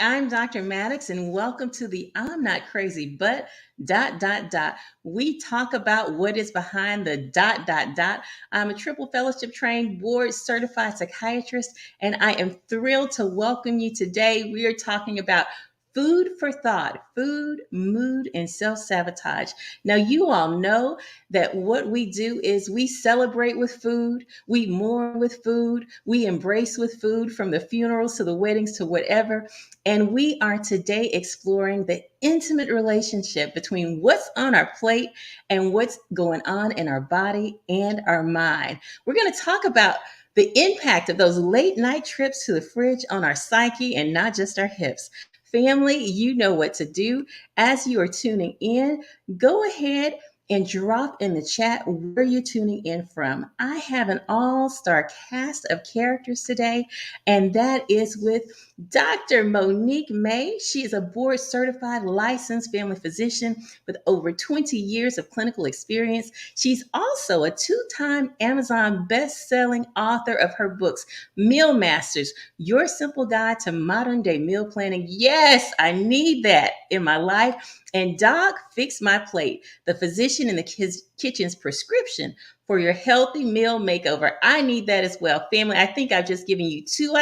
I'm Dr. Mattox, and welcome to the I'm Not Crazy, but dot, dot, dot. We talk about what is behind the dot, dot, dot. I'm a triple fellowship trained, board certified psychiatrist, and I am thrilled to welcome you today. We are talking about food for thought, food, mood, and self sabotage. Now, you all know that what we do is we celebrate with food, we mourn with food, we embrace with food, from the funerals to the weddings to whatever. And we are today exploring the intimate relationship between what's on our plate and what's going on in our body and our mind. We're going to talk about the impact of those late night trips to the fridge on our psyche and not just our hips. Family, you know what to do. As you are tuning in, go ahead and drop in the chat where you're tuning in from. I have an all-star cast of characters today, and that is with Dr. Monique May. She is a board certified licensed family physician with over 20 years of clinical experience. She's also a two-time Amazon best-selling author of her books, Meal Masters, Your Simple Guide to Modern Day Meal Planning. Yes, I need that in my life. And Doc, Fix My Plate, the physician in the kitchen's prescription for your healthy meal makeover. I need that as well. Family, I think I've just given you two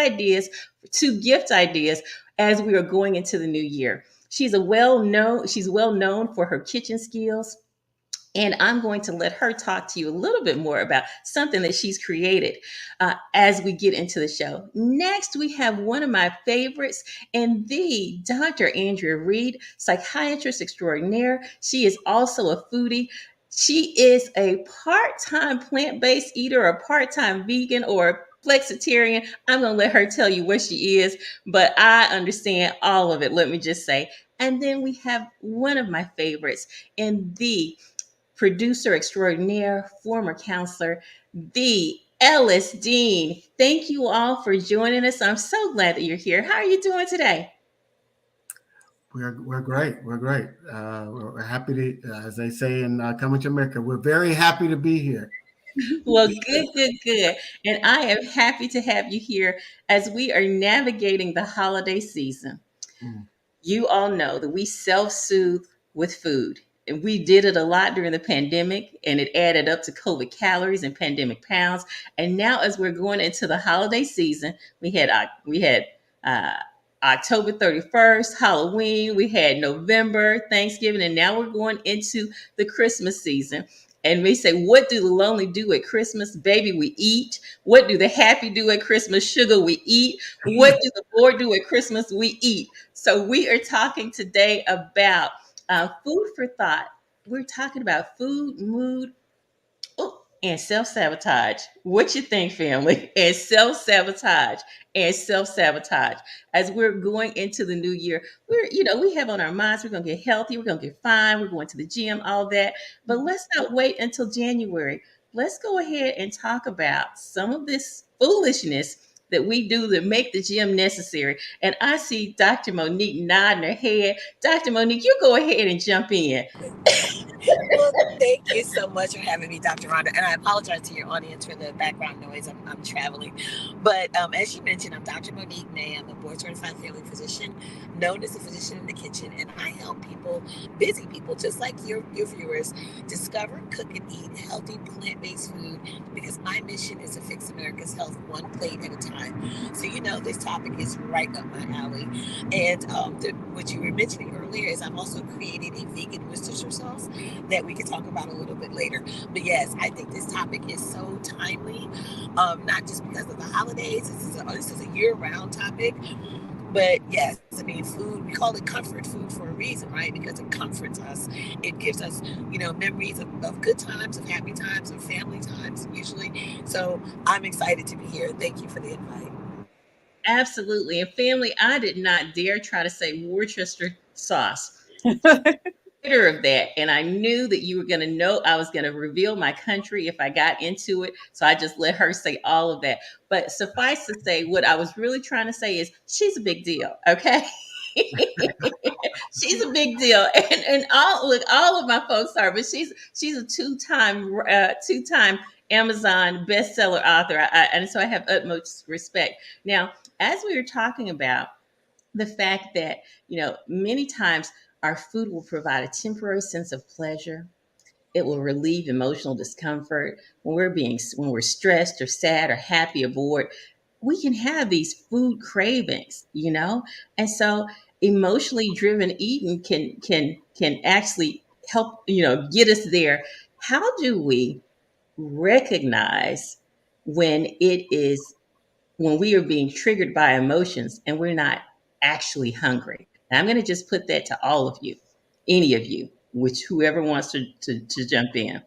gift ideas as we are going into the new year. She's well known for her kitchen skills. And I'm going to let her talk to you a little bit more about something that she's created as we get into the show. Next, we have one of my favorites, and the Dr. Andrea Reed, psychiatrist extraordinaire. She is also a foodie. She is a part-time plant-based eater, a part-time vegan, or a flexitarian. I'm going to let her tell you what she is, but I understand all of it, let me just say. And then we have one of my favorites, and the producer extraordinaire, former counselor, the Ellis Dean. Thank you all for joining us. I'm so glad that you're here. How are you doing today? We're great. We're great. We're happy to, as they say in Coming to America, we're very happy to be here. Well, good, good, good. And I am happy to have you here as we are navigating the holiday season. Mm. You all know that we self-soothe with food. And we did it a lot during the pandemic, and it added up to COVID calories and pandemic pounds. And now, as we're going into the holiday season, we had uh, October 31st, Halloween. We had November, Thanksgiving, and now we're going into the Christmas season. And we say, what do the lonely do at Christmas? Baby, we eat. What do the happy do at Christmas? Sugar, we eat. What do the bored do at Christmas? We eat. So we are talking today about food for thought. We're talking about food, mood, and self sabotage. What you think, family? And self sabotage and self sabotage. As we're going into the new year, we have on our minds we're gonna get healthy, we're gonna get fine, we're going to the gym, all that. But let's not wait until January. Let's go ahead and talk about some of this foolishness that we do that make the gym necessary. And I see Dr. Monique nodding her head. Dr. Monique, you go ahead and jump in. Well, thank you so much for having me, Dr. Rhonda. And I apologize to your audience for the background noise. I'm traveling. But as you mentioned, I'm Dr. Monique May. I'm a board certified family physician, known as a physician in the kitchen. And I help people, busy people, just like your viewers, discover, cook, and eat healthy plant-based food because my mission is to fix America's health one plate at a time. So, this topic is right up my alley. And what you were mentioning earlier is I've also created a vegan Worcestershire sauce that we can talk about a little bit later. But yes, I think this topic is so timely, not just because of the holidays. This is a year-round topic. But yes, I mean, food, we call it comfort food for a reason, right? Because it comforts us. It gives us, memories of good times, of happy times, of family times, usually. So I'm excited to be here. Thank you for the invite. Absolutely. And family, I did not dare try to say Worcester sauce. Of that, and I knew that you were going to know I was going to reveal my country if I got into it, so I just let her say all of that. But suffice to say, what I was really trying to say is she's a big deal. Okay. She's a big deal, and all of my folks are, but she's a two-time Amazon bestseller author. And so I have utmost respect. Now, as we were talking about the fact that, many times our food will provide a temporary sense of pleasure. It will relieve emotional discomfort when we're stressed or sad or happy or bored. We can have these food cravings. And so emotionally driven eating can actually help, get us there. How do we recognize when it is when we are being triggered by emotions and we're not actually hungry? And I'm going to just put that to all of you, any of you, which whoever wants to jump in.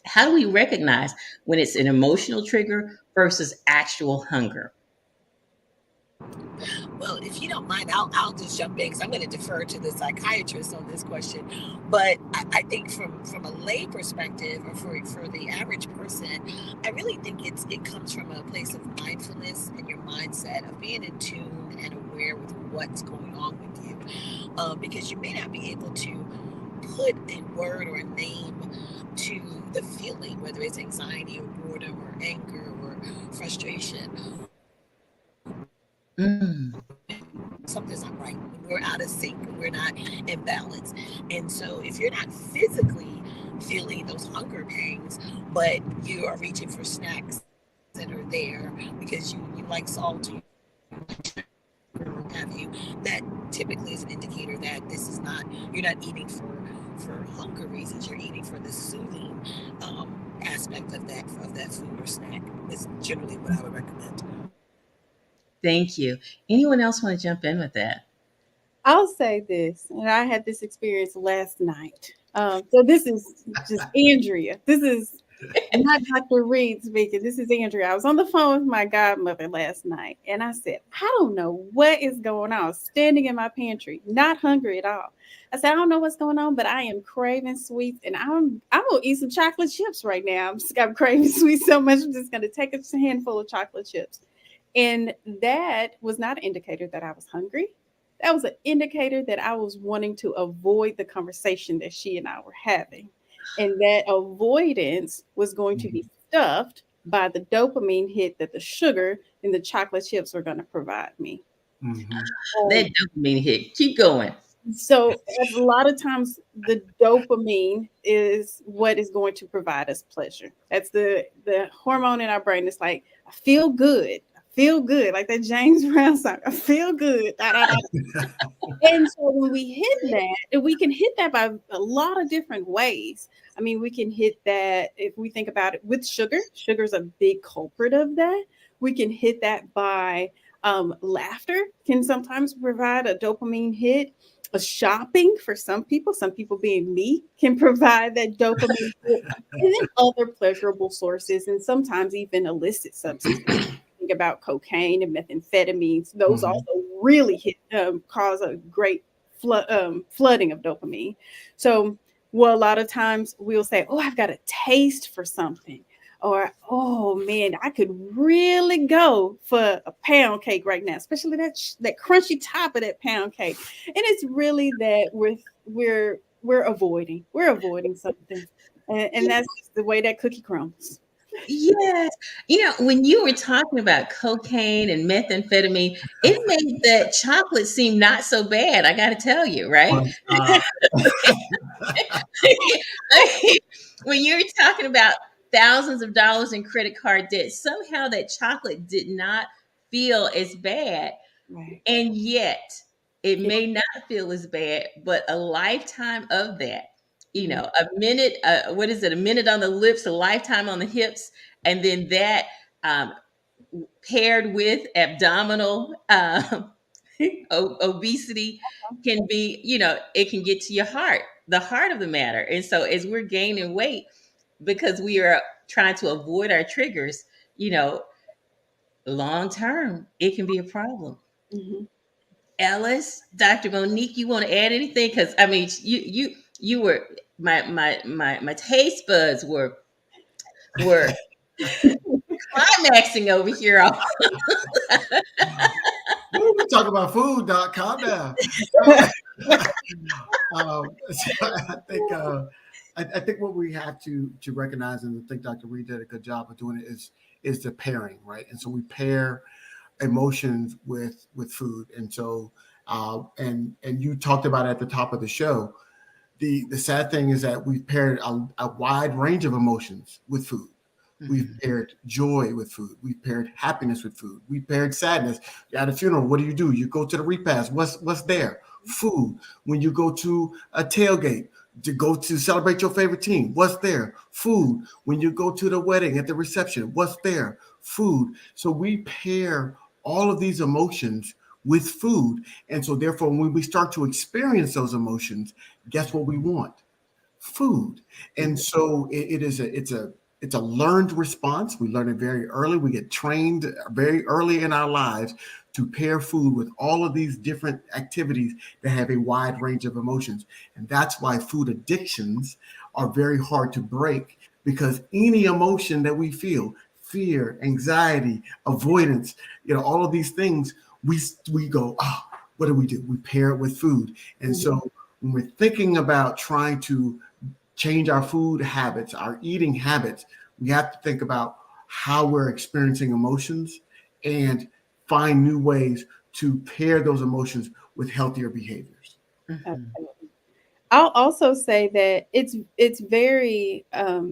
How do we recognize when it's an emotional trigger versus actual hunger? Well, if you don't mind, I'll just jump in because I'm going to defer to the psychiatrist on this question. But I think from a lay perspective, or for the average person, I really think it comes from a place of mindfulness and your mindset of being in tune and aware with what's going on with you, because you may not be able to put a word or a name to the feeling, whether it's anxiety or boredom or anger or frustration. Mm, Something's not right, when we're out of sync, when we're not in balance. And so if you're not physically feeling those hunger pangs, but you are reaching for snacks that are there because you like salt or have you, that typically is an indicator that this is not, you're not eating for hunger reasons, you're eating for the soothing aspect of that food or snack. Is generally what I would recommend. thank you. Anyone else want to jump in with that? I'll say this, and I had this experience last night. So this is just Andrea. This is not Dr. Reed speaking. This is Andrea. I was on the phone with my godmother last night, and I said, I don't know what is going on. Standing in my pantry, not hungry at all. I said, I don't know what's going on, but I am craving sweets, and I'm gonna eat some chocolate chips right now. I'm craving sweets so much. I'm just gonna take a handful of chocolate chips, and that was not an indicator that I was hungry. That was an indicator that I was wanting to avoid the conversation that she and I were having. And that avoidance was going to be stuffed by the dopamine hit that the sugar and the chocolate chips were going to provide me. Mm-hmm. That dopamine hit. Keep going. So a lot of times the dopamine is what is going to provide us pleasure. That's the hormone in our brain. It's like, I feel good. I feel good. Like that James Brown song. I feel good. Da, da, da. And so when we hit that, and we can hit that by a lot of different ways. I mean, we can hit that if we think about it with sugar. Sugar's a big culprit of that. We can hit that by laughter can sometimes provide a dopamine hit. A shopping for some people being me, can provide that dopamine hit. And then other pleasurable sources, and sometimes even illicit substances. Think about cocaine and methamphetamines. Those Mm-hmm. also really cause a great flooding of dopamine. So, well, a lot of times we'll say, "Oh, I've got a taste for something," or "Oh man, I could really go for a pound cake right now," especially that crunchy top of that pound cake. And it's really that we're avoiding something, and that's just the way that cookie crumbles. Yes. When you were talking about cocaine and methamphetamine, it made that chocolate seem not so bad. I got to tell you, right? But, uh, When you're talking about thousands of dollars in credit card debt, somehow that chocolate did not feel as bad. Right. And yet, it Yeah. may not feel as bad, but a lifetime of that, Mhm. a minute, what is it? A minute on the lips, a lifetime on the hips. And then that um, paired with abdominal obesity can be, it can get to your heart, the heart of the matter. And so as we're gaining weight, because we are trying to avoid our triggers, you know, long term, it can be a problem. Mhm. Ellis, Dr. Monique, you want to add anything? Because I mean, you were my taste buds were climaxing over here. we talk about food, Doc. Calm down. So I think what we have to recognize, and I think Dr. Reed did a good job of doing it, is the pairing, right? And so we pair emotions with food. And so and you talked about at the top of the show, the sad thing is that we've paired a wide range of emotions with food. We've Mhm. paired joy with food. We've paired happiness with food. We've paired sadness. At a funeral, what do? You go to the repast. What's there? Food. When you go to a tailgate to go to celebrate your favorite team, what's there? Food. When you go to the wedding at the reception, what's there? Food. So we pair all of these emotions with food. And so therefore, when we start to experience those emotions, guess what we want? Food. And so it's a learned response. We learn it very early. We get trained very early in our lives to pair food with all of these different activities that have a wide range of emotions. And that's why food addictions are very hard to break, because any emotion that we feel, fear, anxiety, avoidance, all of these things, we go, oh, what do? We pair it with food. And so when we're thinking about trying to change our food habits, our eating habits, we have to think about how we're experiencing emotions and find new ways to pair those emotions with healthier behaviors. Mhm. I'll also say that it's very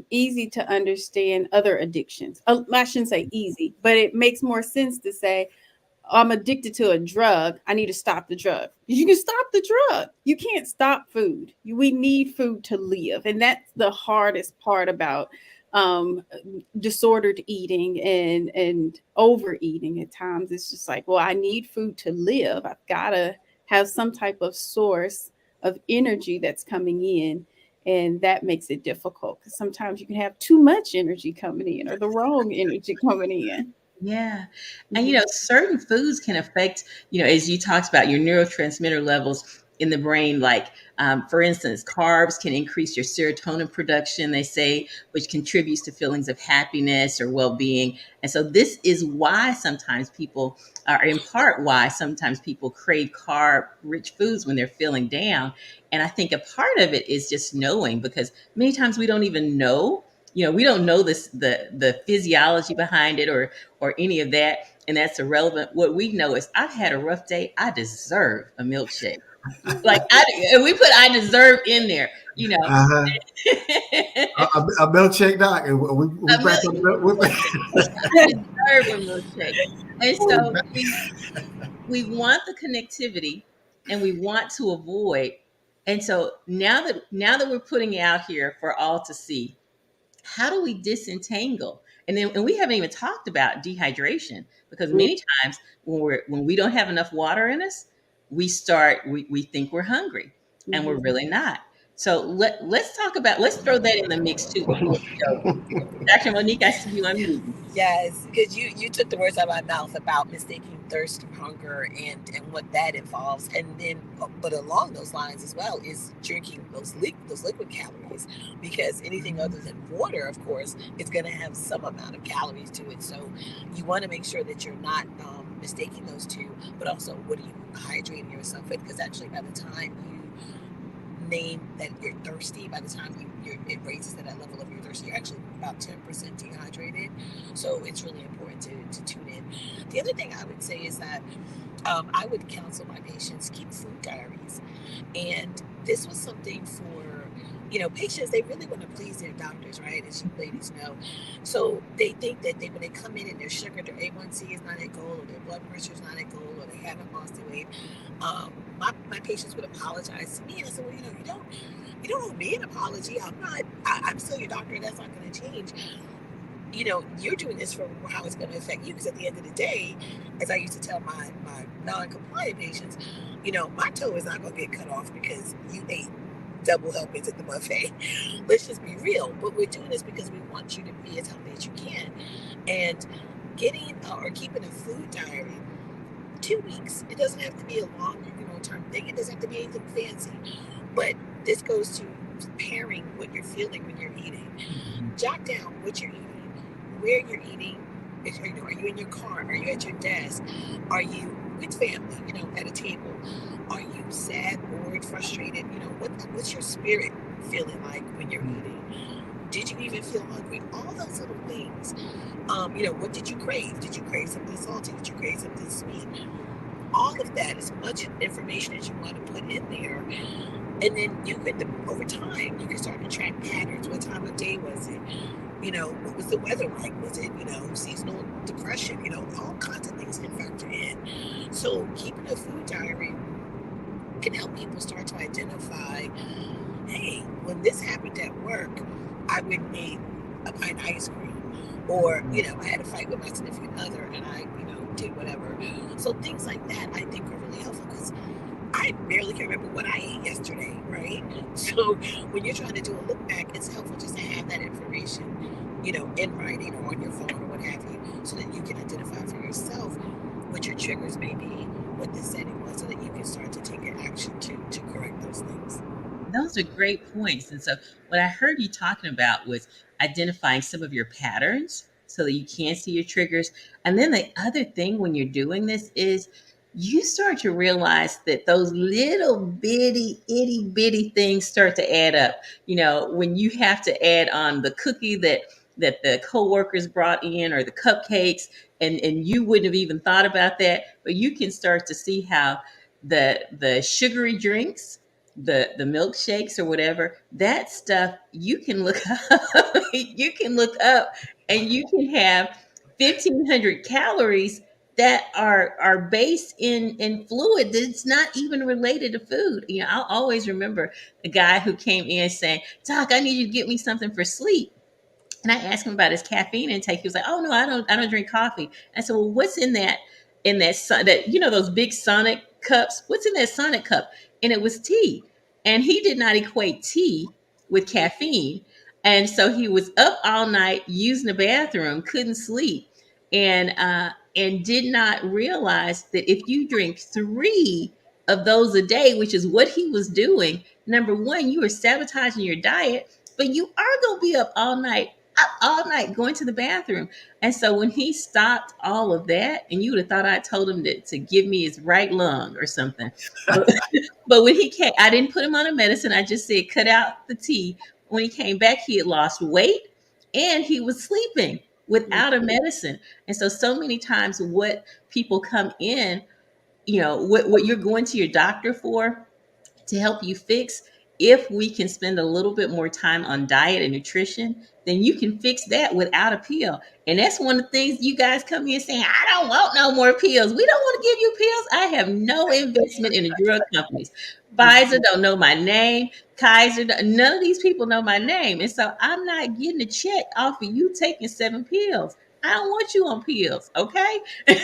easy to understand other addictions. I shouldn't say easy, but it makes more sense to say I'm addicted to a drug. I need to stop the drug. You can stop the drug. You can't stop food. We need food to live, and that's the hardest part about um, disordered eating and overeating. At times, it's just like, well, I need food to live. I've got to have some type of source of energy that's coming in. And that makes it difficult because sometimes you can have too much energy coming in or the wrong energy coming in. Yeah. And, Mhm. certain foods can affect, as you talked about, your neurotransmitter levels in the brain. Like, for instance, carbs can increase your serotonin production, they say, which contributes to feelings of happiness or well being. And so, this is why sometimes people, are in part why sometimes people crave carb rich foods when they're feeling down. And I think a part of it is just knowing, because many times we don't even know. We don't know the physiology behind it, or any of that, and that's irrelevant. What we know is I've had a rough day. I deserve a milkshake. Like and we put I deserve in there, Uh-huh. a A milkshake, doc, and we back on milk. the I deserve a milkshake, and so milk. we want the connectivity, and we want to avoid. And so now that we're putting it out here for all to see, how do we disentangle? And we haven't even talked about dehydration, because many times when we don't have enough water in us, we think we're hungry, and we're Mhm. really not. So let's throw that in the mix too before we go. Dr. Monique, I see you unmuting. Yes, because you took the words out of my mouth about mistaking thirst for hunger and what that involves, and then but along those lines as well is drinking those liquid calories, because anything other than water, of course, is going to have some amount of calories to it. So you want to make sure that you're not mistaking those two, but also what are you hydrating yourself with? Because actually, by the time you name that you're thirsty, by the time it raises to that level of you're thirsty, you're actually about 10% dehydrated. So it's really important to tune in. The other thing I would say is that I would counsel my patients keep food diaries. And this was something for, patients, they really want to please their doctors, right? As you ladies know. So they think that when they come in and their sugar, their A1C is not at goal, or their blood pressure is not at goal, or they haven't lost their weight. My patients would apologize to me, and I said, well, you don't owe me an apology. I'm still your doctor, and that's not going to change. You're doing this for how it's going to affect you. Because at the end of the day, as I used to tell my non-compliant patients, my toe is not going to get cut off because you ate double helpings at the buffet. Let's just be real. But we're doing this because we want you to be as healthy as you can. And getting or keeping a food diary, 2 weeks. It doesn't have to be a long, term thing. It doesn't have to be anything fancy. But this goes to pairing what you're feeling when you're eating. Jot down what you're eating, where you're eating. Are you in your car? Are you at your desk? Are you with family, at a table? Are you sad, bored, frustrated? What's your spirit feeling like when you're eating? Did you even feel hungry? All those little things. What did you crave? Did you crave something salty? Did you crave something sweet? All of that, as much information as you want to put in there. And then you could, over time, you can start to track patterns. What time of day was it? What was the weather like? Was it, seasonal depression? All kinds of things can factor in. So keeping a food diary can help people start to identify, hey, when this happened at work, I went and ate a pint of ice cream. Or, I had a fight with my significant other and I, did whatever. So things like that I think are really helpful because I barely can remember what I ate yesterday, right? So when you're trying to do a look back, it's helpful just to have that information, in writing or on your phone or what have you, so that you can identify for yourself what your triggers may be, what the setting was, so that you can start to take an action to correct those things. Those are great points. And so, what I heard you talking about was identifying some of your patterns so that you can see your triggers. And then the other thing when you're doing this is you start to realize that those little bitty, itty bitty things start to add up. When you have to add on the cookie that the coworkers brought in or the cupcakes, and you wouldn't have even thought about that, but you can start to see how the sugary drinks, the milkshakes or whatever, that stuff you can look up. You can look up and you can have 1,500 calories that are based in fluid that's not even related to food. I'll always remember the guy who came in saying, "Doc, I need you to get me something for sleep." And I asked him about his caffeine intake. He was like, "Oh no, I don't drink coffee." I said, "Well, what's that those big Sonic cups? What's in that Sonic cup?" And it was tea. And he did not equate tea with caffeine. And so he was up all night using the bathroom, couldn't sleep, and did not realize that if you drink 3 of those a day, which is what he was doing, number one, you are sabotaging your diet, but you are going to be up all night going to the bathroom. And so when he stopped all of that, and you would have thought I told him to give me his right lung or something. But, but when he came, I didn't put him on a medicine. I just said, cut out the tea. When he came back, he had lost weight and he was sleeping without a medicine. And so many times what people come in, what you're going to your doctor for, to help you fix, if we can spend a little bit more time on diet and nutrition, then you can fix that without a pill. And that's one of the things you guys come in saying, "I don't want no more pills." We don't want to give you pills. I have no investment in the drug companies. Pfizer don't know my name. Kaiser, none of these people know my name. And so I'm not getting a check off of you taking 7 pills. I don't want you on pills. Okay. so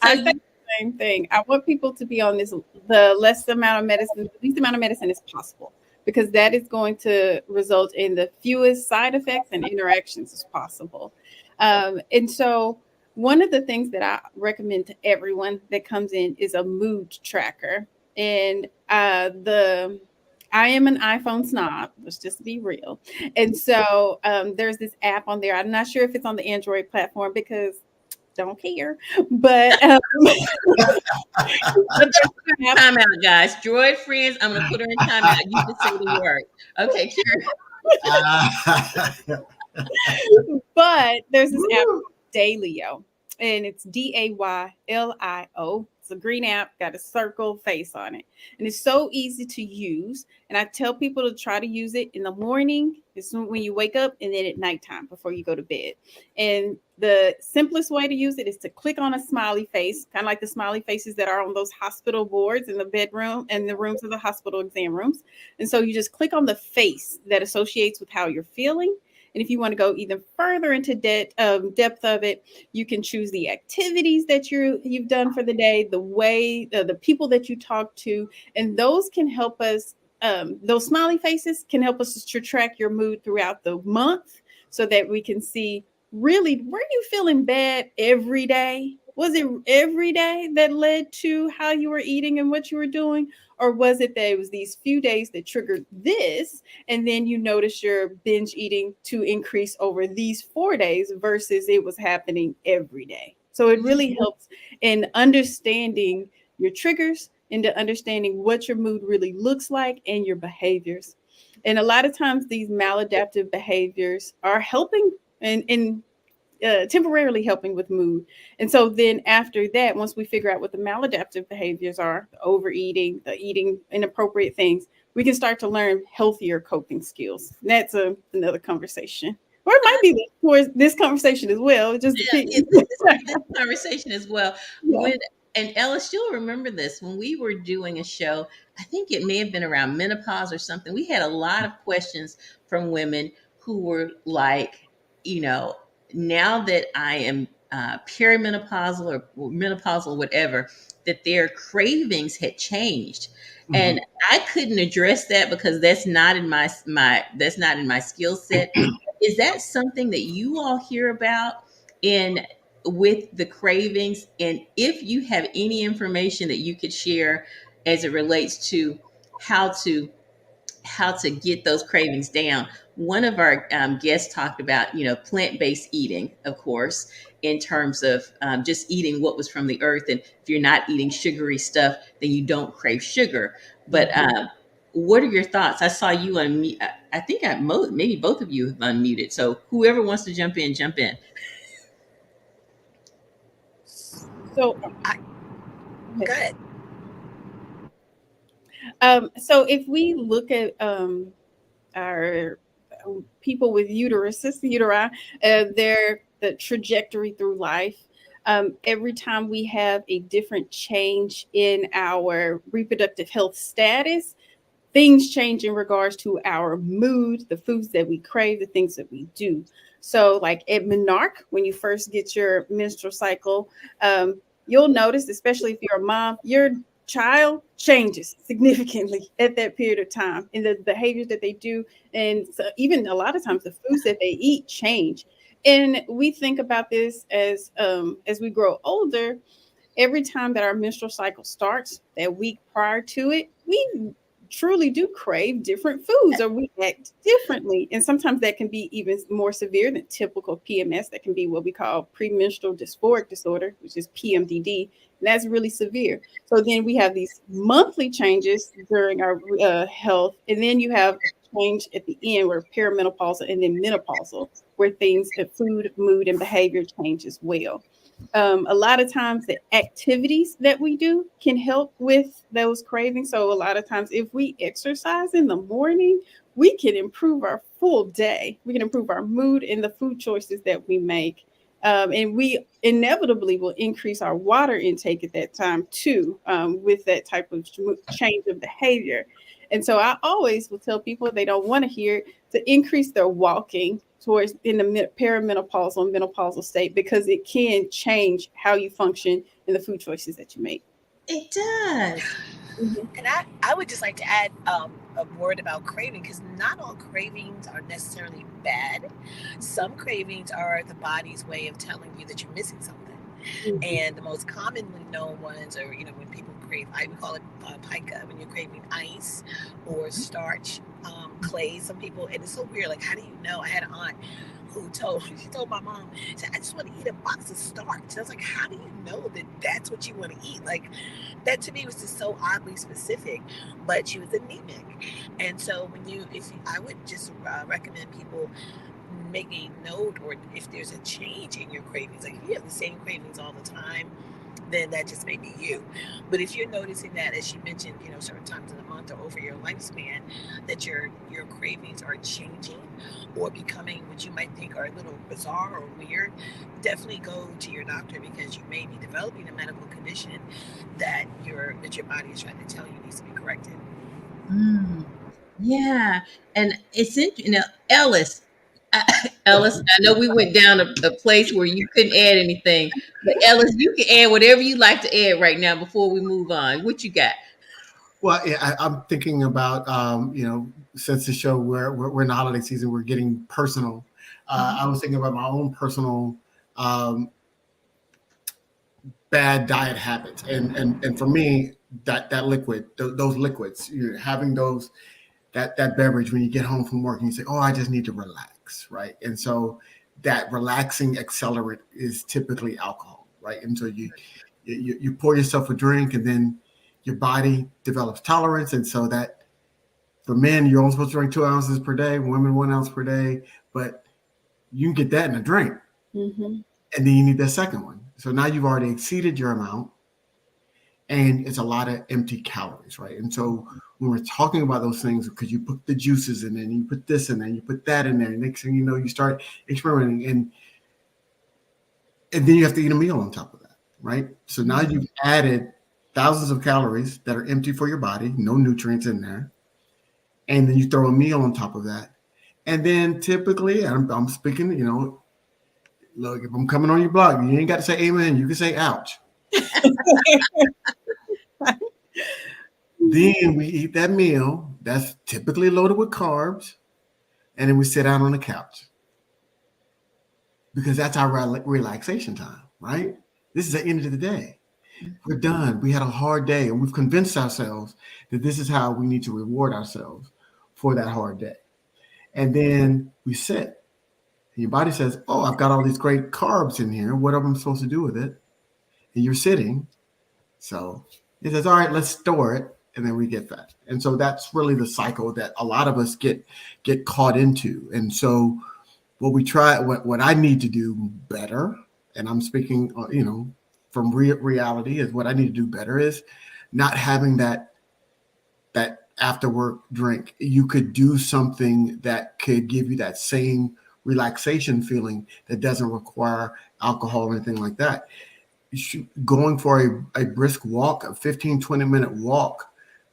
I say you, the same thing. I want people to be on the less amount of medicine, the least amount of medicine as possible, because that is going to result in the fewest side effects and interactions as possible. And so, one of the things that I recommend to everyone that comes in is a mood tracker. And I am an iPhone snob. Let's just be real. And so there's this app on there. I'm not sure if it's on the Android platform because don't care. But but time out, guys. Droid friends, I'm going to put her in timeout. You can say the word. Okay, Karen. but there's this app called Dailyo, and it's Daylio. It's a green app, got a circle face on it, and it's so easy to use. And I tell people to try to use it in the morning, it's when you wake up, and then at nighttime before you go to bed. And the simplest way to use it is to click on a smiley face, kind of like the smiley faces that are on those hospital boards in the bedroom and the rooms of the hospital exam rooms. And so you just click on the face that associates with how you're feeling. And if you want to go even further into depth of it, you can choose the activities that you've done for the day, the way, the people that you talk to, and those can help us. Those smiley faces can help us to track your mood throughout the month, so that we can see really, were you feeling bad every day? Was it every day that led to how you were eating and what you were doing? Or was it that it was these few days that triggered this, and then you notice your binge eating to increase over these 4 days versus it was happening every day? So it really helps in understanding your triggers, into understanding what your mood really looks like and your behaviors. And a lot of times these maladaptive behaviors are helping and temporarily helping with mood. And so then after that, once we figure out what the maladaptive behaviors are, the overeating, the eating inappropriate things, we can start to learn healthier coping skills. And that's another conversation. Or it might Uh, be towards this conversation as well. It just yeah, depends. this conversation as well. Yeah. When and Ellis, you'll remember this when we were doing a show. I think it may have been around menopause or something. We had a lot of questions from women who were like, you know, now that I am perimenopausal or menopausal, whatever, that their cravings had changed, Mhm. and I couldn't address that because that's not in my that's not in my skill set. Is that something that you all hear about in with the cravings? And if you have any information that you could share as it relates to how to how to get those cravings down. One of our guests talked about, plant-based eating, of course, in terms of just eating what was from the earth. And if you're not eating sugary stuff, then you don't crave sugar. But Mhm. what are your thoughts? I saw you unmute. I think maybe both of you have unmuted. So whoever wants to jump in, jump in. So, I, go ahead. so if we look at our people with uteruses, uteri, their the trajectory through life. Every time we have a different change in our reproductive health status, things change in regards to our mood, the foods that we crave, the things that we do. So, like at menarche, when you first get your menstrual cycle, you'll notice, especially if you're a mom, your child changes significantly at that period of time, and the behaviors that they do, and so even a lot of times the foods that they eat change. And we think about this as we grow older. Every time that our menstrual cycle starts, that week prior to it, we truly do crave different foods, or we act differently. And sometimes that can be even more severe than typical PMS. That can be what we call premenstrual dysphoric disorder, which is PMDD. And that's really severe. So then we have these monthly changes during our health. And then you have a change at the end where perimenopausal and then menopausal, where things, food, mood, and behavior change as well. A lot of times the activities that we do can help with those cravings. So a lot of times if we exercise in the morning, we can improve our full day. We can improve our mood and the food choices that we make. And we inevitably will increase our water intake at that time too, with that type of change of behavior. And so I always will tell people they don't want to hear it, to increase their walking towards in the perimenopausal and menopausal state, because it can change how you function and the food choices that you make. It does. Mhm. And I would just like to add a word about craving, because not all cravings are necessarily bad. Some cravings are the body's way of telling you that you're missing something. Mhm. And the most commonly known ones are, when people crave, we call it pica, when you're craving ice or starch, clay. Some people, and it's so weird. Like, how do you know? I had an aunt who she told my mom, she said, I just want to eat a box of starch. I was like, how do you know that that's what you want to eat? Like, that to me was just so oddly specific. But she was anemic, and so I would just recommend people make a note, or if there's a change in your cravings, like if you have the same cravings all the time, then that just may be you. But if you're noticing that, as you mentioned, certain times in the month or over your lifespan, that your cravings are changing or becoming what you might think are a little bizarre or weird, definitely go to your doctor, because you may be developing a medical condition that your body is trying to tell you needs to be corrected. Mm. Yeah, and it's interesting. Ellis, Ellis, I know we went down a place where you couldn't add anything, but Ellis, you can add whatever you like to add right now before we move on. What you got? Well, yeah, I'm thinking about, since the show we're in the holiday season, we're getting personal. I was thinking about my own personal um, bad diet habits, and for me, that liquid, those liquids, you're having those that beverage when you get home from work and you say, "Oh, I just need to relax," right? And so that relaxing accelerant is typically alcohol, right? And so you pour yourself a drink, and then your body develops tolerance, and so that For men, you're only supposed to drink 2 ounces per day. Women, 1 ounce per day. But you can get that in a drink, Mm-hmm. and then you need that second one. So now you've already exceeded your amount, and it's a lot of empty calories, right? And so when we're talking about those things, because you put the juices in there, and you put this in there, and you put that in there, and next thing you know, you start experimenting, and then you have to eat a meal on top of that, right? So now you've added thousands of calories that are empty for your body, no nutrients in there, and then you throw a meal on top of that, and then typically, I'm speaking, look, if I'm coming on your block, you ain't got to say amen. You can say ouch. Then we eat that meal that's typically loaded with carbs, and then we sit down on the couch because that's our relaxation time, right? This is the end of the day. We're done. We had a hard day, and we've convinced ourselves that this is how we need to reward ourselves for that hard day. And then we sit, and your body says, "Oh, I've got all these great carbs in here. What am I supposed to do with it?" And you're sitting, so it says, "All right, let's store it," and then we get fat. And so that's really the cycle that a lot of us get caught into. And so what I need to do better, and I'm speaking, from reality, is what I need to do better is not having that after work drink. You could do something that could give you that same relaxation feeling that doesn't require alcohol or anything like that. Going for a brisk walk, a 15-20 minute walk,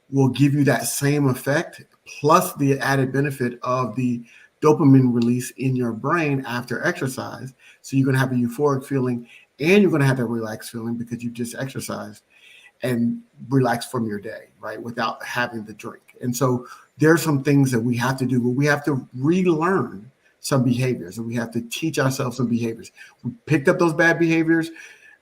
will give you that same effect, plus the added benefit of the dopamine release in your brain after exercise. So you're going to have a euphoric feeling, and you're going to have that relaxed feeling because you just exercised and relaxed from your day, right, without having the drink. And so there are some things that we have to do, but we have to relearn some behaviors, and we have to teach ourselves some behaviors. We picked up those bad behaviors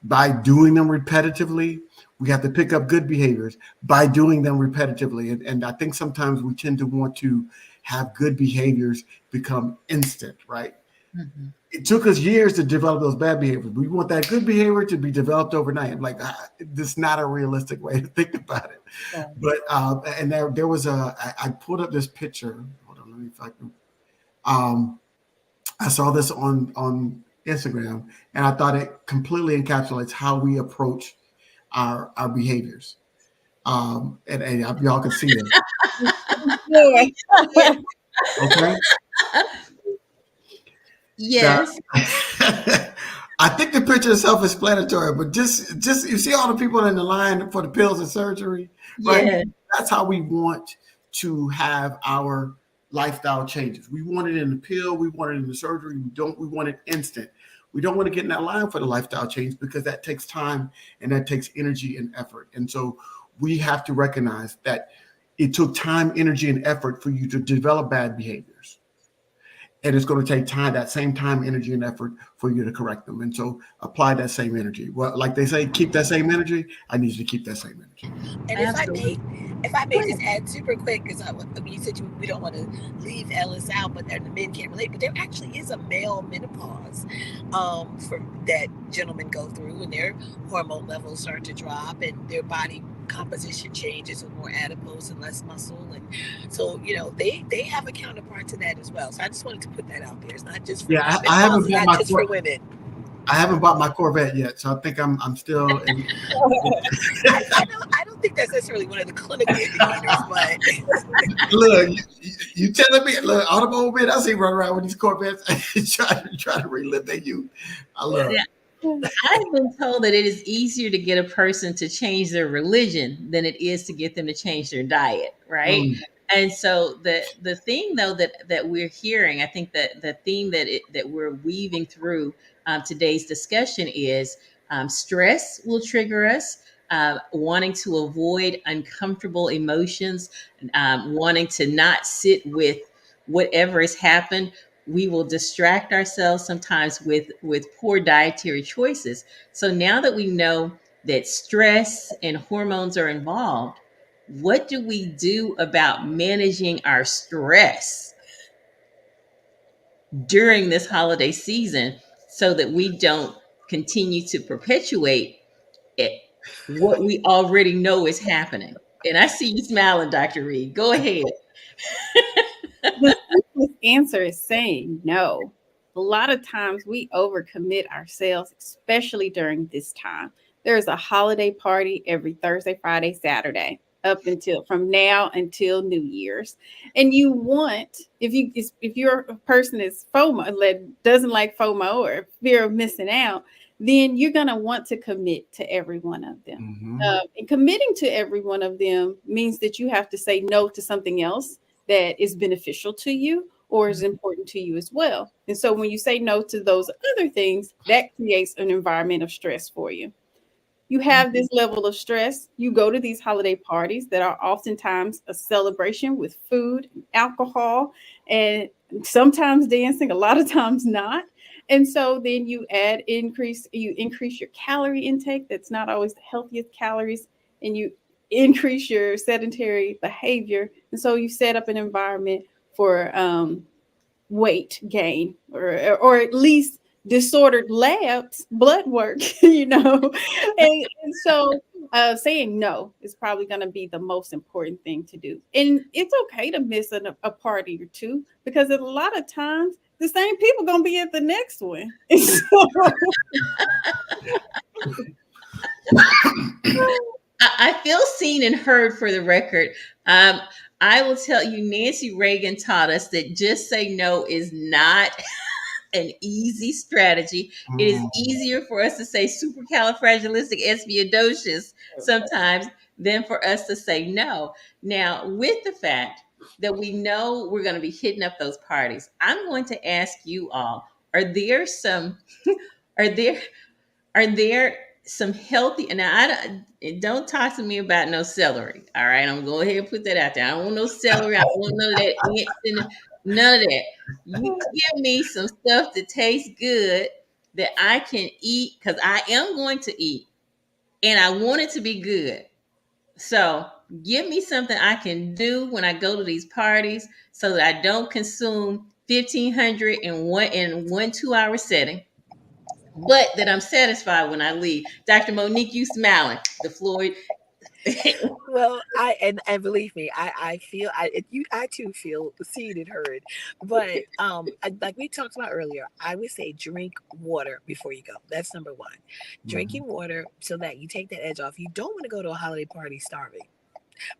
by doing them repetitively. We have to pick up good behaviors by doing them repetitively. And I think sometimes we tend to want to have good behaviors become instant, right? Mm-hmm. It took us years to develop those bad behaviors. We want that good behavior to be developed overnight. Like, this is not a realistic way to think about it. Yeah. But and there was I pulled up this picture. Hold on, let me if I can. I saw this on Instagram, and I thought it completely encapsulates how we approach our behaviors. And y'all can see this. Yeah. Yeah. Okay. Now, Yes. I think the picture is self-explanatory, but just you see all the people in the line for the pills and surgery, right? Yeah. That's how we want to have our lifestyle changes. We want it in the pill, we want it in the surgery. We want it instant. We don't want to get in that line for the lifestyle change because that takes time and that takes energy and effort. And so we have to recognize that it took time, energy, and effort for you to develop bad behaviors. And it's going to take time, that same time, energy, and effort for you to correct them. And so apply that same energy. Well, like they say, keep that same energy. I need you to keep that same energy. And Absolutely. if I Go may ahead. just add super quick, because you said we don't want to leave Ellis out, but the men can't relate. But there actually is a male menopause for that gentlemen go through, and their hormone levels start to drop, and their body composition changes with more adipose and less muscle, and so they have a counterpart to that as well. So I just wanted to put that out there. It's not just Yeah, I menopause haven't is bought not just for women. I haven't bought my Corvette yet, so I think I'm still in. I don't think that's necessarily one of the clinical indicators, but Look, you telling me? Look, all the old men I see running around with these Corvettes trying to relive their youth. I love Yeah. it. I've been told that it is easier to get a person to change their religion than it is to get them to change their diet, right? Mm. And so the thing though that we're hearing, I think that the theme that we're weaving through today's discussion is stress will trigger us. Wanting to avoid uncomfortable emotions, wanting to not sit with whatever has happened, we will distract ourselves sometimes with poor dietary choices. So now that we know that stress and hormones are involved, what do we do about managing our stress during this holiday season so that we don't continue to perpetuate it, what we already know is happening? And I see you smiling, Dr. Reed. Go ahead. The simplest answer is saying no. A lot of times we overcommit ourselves, especially during this time. There's a holiday party every Thursday, Friday, Saturday, up until from now until New Year's. And you want, if you're a person that's FOMO, that doesn't like FOMO or fear of missing out, then you're gonna want to commit to every one of them. Mm-hmm. And committing to every one of them means that you have to say no to something else that is beneficial to you or is important to you as well. And so when you say no to those other things, that creates an environment of stress for you. You have this level of stress. You go to these holiday parties that are oftentimes a celebration with food, alcohol, and sometimes dancing, a lot of times not. And so then you increase your calorie intake. That's not always the healthiest calories, and you increase your sedentary behavior. And so you set up an environment for weight gain, or at least disordered labs blood work. And so saying no is probably going to be the most important thing to do. And it's okay to miss a party or two, because a lot of times the same people going to be at the next one. I feel seen and heard for the record. I will tell you, Nancy Reagan taught us that just say no is not an easy strategy. It is easier for us to say supercalifragilisticexpialidocious sometimes than for us to say no. Now, with the fact that we know we're going to be hitting up those parties, I'm going to ask you all: Are there some? Are there are there some healthy? And now don't talk to me about no celery. All right, I'm going to go ahead and put that out there. I don't want no celery. I don't want none of that. None of that. You give me some stuff that tastes good that I can eat, because I am going to eat and I want it to be good. So give me something I can do when I go to these parties so that I don't consume 1,500 in one 2 hour setting, but that I'm satisfied when I leave. Dr. Monique, you smiling. The Floyd. Well, and believe me, I feel I too feel seen and heard. But like we talked about earlier, I would say drink water before you go. That's number one. Drinking water so that you take that edge off. You don't want to go to a holiday party starving,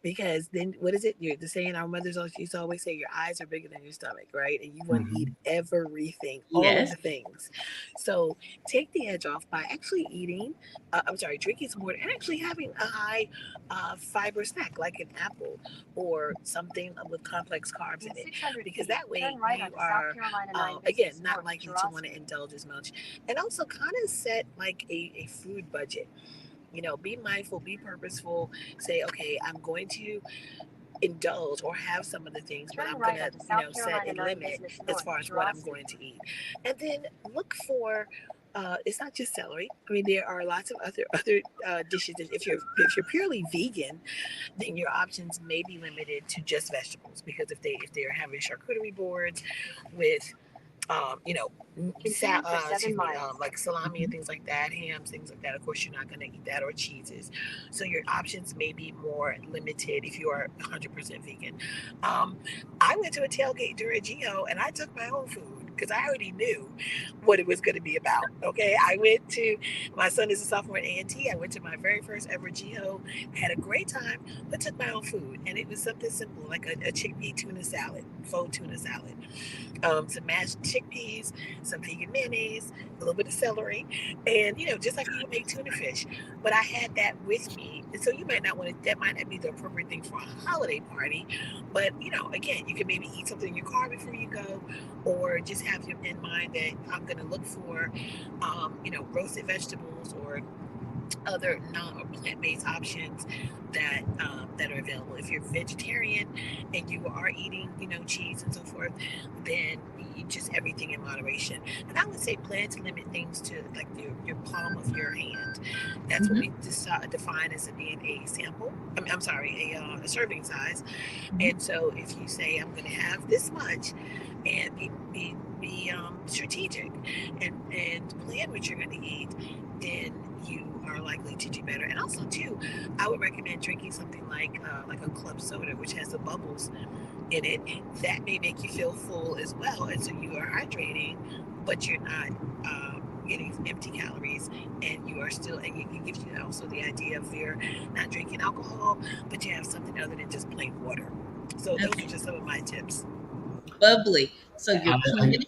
because then what is it? You're the saying our mothers used to always say, your eyes are bigger than your stomach, right? And you want to eat everything, all of Yes. the things. So take the edge off by actually eating. I'm sorry, drinking some water and actually having a high fiber snack like an apple or something with complex carbs in it, because that way you are again not likely to want to indulge as much, and also kind of set like a food budget. Be mindful, be purposeful, say, okay, I'm going to indulge or have some of the things, but I'm going to, set a limit as far as what I'm going to eat. And then look for, it's not just celery. I mean, there are lots of other dishes. If you're purely vegan, then your options may be limited to just vegetables, because if they're having charcuterie boards with like salami and things like that, hams, things like that. Of course, you're not going to eat that, or cheeses. So your options may be more limited if you are 100% vegan. I went to a tailgate during GO and I took my own food because I already knew what it was going to be about. Okay, my son is a sophomore at A&T. I went to my very first ever GO, had a great time, but took my own food, and it was something simple like a chickpea tuna salad, faux tuna salad. Some mashed chickpeas, some vegan mayonnaise, a little bit of celery, and just like you would make tuna fish. But I had that with me, and so you might not want to. That might not be the appropriate thing for a holiday party, but again, you can maybe eat something in your car before you go, or just have in mind that I'm going to look for, roasted vegetables or other non or plant-based options that are available. If you're vegetarian and you are eating, cheese and so forth, then you just everything in moderation. And I would say plan to limit things to like your palm of your hand. That's what we define as being a sample. I'm sorry, a serving size. And so if you say I'm going to have this much, and be strategic and plan what you're going to eat, then you are likely to do better. And also too, I would recommend drinking something like a club soda, which has the bubbles in it, that may make you feel full as well. And so you are hydrating, but you're not getting empty calories, and you are still, and it gives you also the idea of you're not drinking alcohol, but you have something other than just plain water. So those are Okay. just some of my tips. Bubbly. So you're I, planning.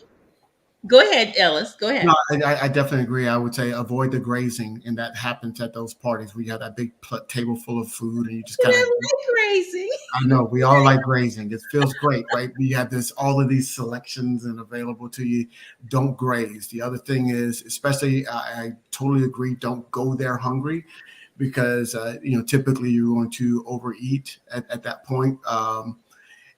Go ahead, Ellis. Go No, ahead. I definitely agree. I would say avoid the grazing, and that happens at those parties where you have that big table full of food, and you just But kind of. I like crazy. I know we all like grazing. It feels great, right? We have this all of these selections and available to you. Don't graze. The other thing is, especially, I totally agree. Don't go there hungry, because typically you're going to overeat at that point.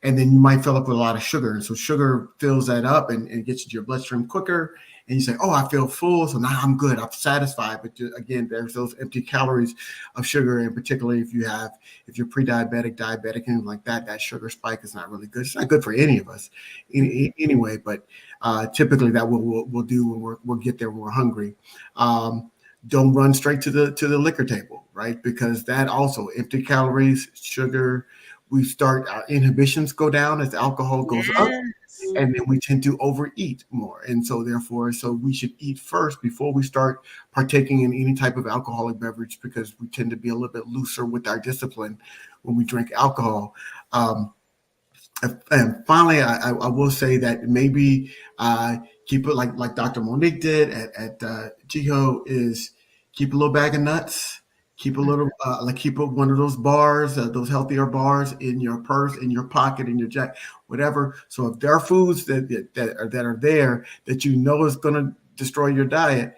And then you might fill up with a lot of sugar. And so sugar fills that up and gets into your bloodstream quicker. And you say, oh, I feel full. So now I'm good. I'm satisfied. But again, there's those empty calories of sugar. And particularly if you're pre-diabetic, diabetic, and like that, that sugar spike is not really good. It's not good for any of us anyway. But typically that we'll do when we'll get there when we're hungry. Don't run straight to the liquor table, right? Because that also empty calories, sugar, we start our inhibitions go down as the alcohol goes up, Yes. and then we tend to overeat more. And so therefore, so we should eat first before we start partaking in any type of alcoholic beverage, because we tend to be a little bit looser with our discipline when we drink alcohol. Um, and finally, I will say that maybe keep it like Dr. Monique did at Jiho, is keep a little bag of nuts, keep a little keep one of those bars, those healthier bars in your purse, in your pocket, in your jacket, whatever. So if there are foods that are there that you know is going to destroy your diet,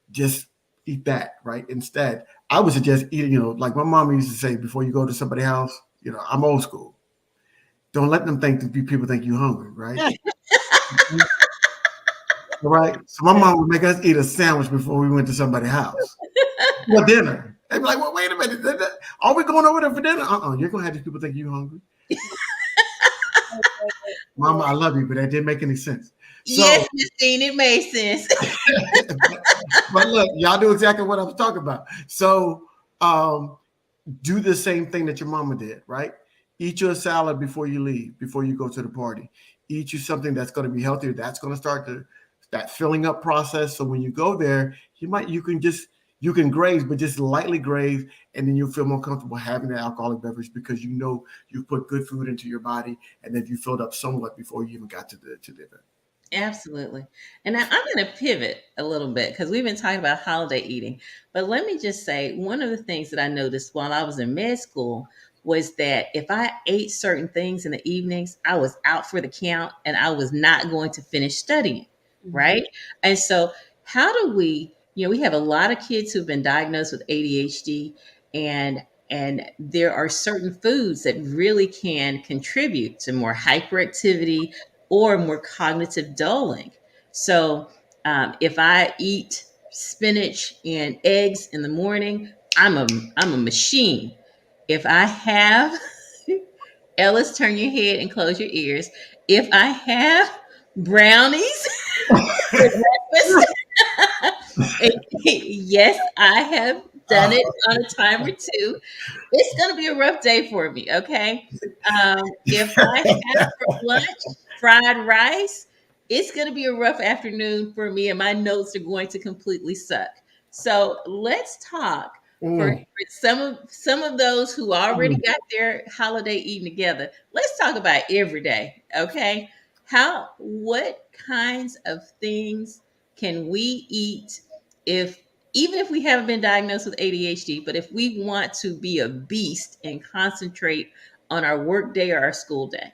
just eat that, right? Instead, I would suggest eating, like my mom used to say, before you go to somebody's house, I'm old school. Don't let them think that people think you hungry, right? Right. So my mom would make us eat a sandwich before we went to somebody's house for dinner. They'd be like, "Well, wait a minute, are we going over there for dinner? You're gonna have these people think you hungry." Mama, I love you, but that didn't make any sense. Yes, So, Miss Dean, it made sense. but look, y'all do exactly what I was talking about. So, do the same thing that your mama did, right? Eat your salad before you leave, before you go to the party. Eat you something that's going to be healthier. That's going to start that filling up process. So when you go there, you can graze, but just lightly graze, and then you'll feel more comfortable having the alcoholic beverage, because you've put good food into your body, and then you filled up somewhat before you even got to the event. Absolutely. And now I'm going to pivot a little bit because we've been talking about holiday eating. But let me just say, one of the things that I noticed while I was in med school was that if I ate certain things in the evenings, I was out for the count and I was not going to finish studying. Right. And so, how do we have a lot of kids who've been diagnosed with ADHD, and there are certain foods that really can contribute to more hyperactivity or more cognitive dulling. So if I eat spinach and eggs in the morning, I'm a machine. If I have Ellis, turn your head and close your ears. If I have brownies for breakfast, yes, I have done Uh, it on a time or two. It's going to be a rough day for me. Okay. If I have for lunch fried rice, it's going to be a rough afternoon for me, and my notes are going to completely suck. So let's talk for mm, some of those who already mm. got their holiday eating together. Let's talk about every day. Okay. What kinds of things can we eat if even if we haven't been diagnosed with ADHD, but if we want to be a beast and concentrate on our work day or our school day?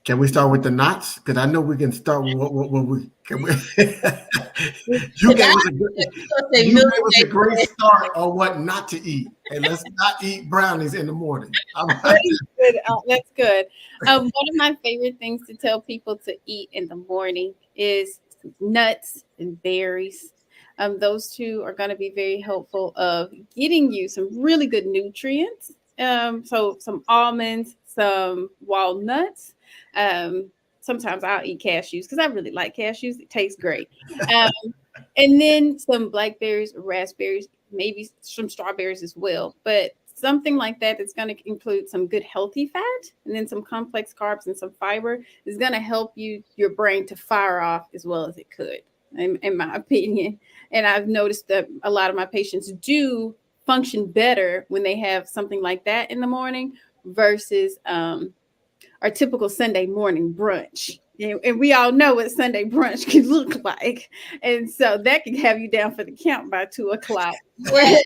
Can we start with the knots? Because I know we can start with what we can. You Because I gave us a was going to say you milk gave us a great day. start on what not to eat, and let's not eat brownies in the morning. How about Very that? good. That's good. One of my favorite things to tell people to eat in the morning is nuts and berries. Those two are going to be very helpful of getting you some really good nutrients. So some almonds, some walnuts. Um, Sometimes I'll eat cashews because I really like cashews. It tastes great. And then some blackberries, raspberries, maybe some strawberries as well. But something like that that's going to include some good healthy fat and then some complex carbs and some fiber is going to help your brain to fire off as well as it could, in my opinion. And I've noticed that a lot of my patients do function better when they have something like that in the morning versus our typical Sunday morning brunch. And we all know what Sunday brunch can look like. And so that can have you down for the count by 2 o'clock. Whereas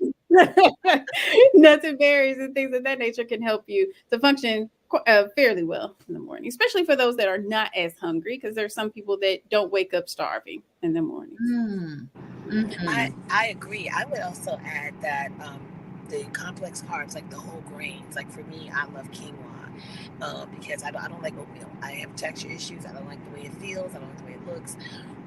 nuts and berries and things of that nature can help you to function fairly well in the morning, especially for those that are not as hungry, because there's some people that don't wake up starving in the mornings. Mm. Mm-hmm. I agree. I would also add that the complex carbs, like the whole grains, like for me, I love quinoa because I don't like oatmeal. I have texture issues. I don't like the way it feels. I don't like the way it looks.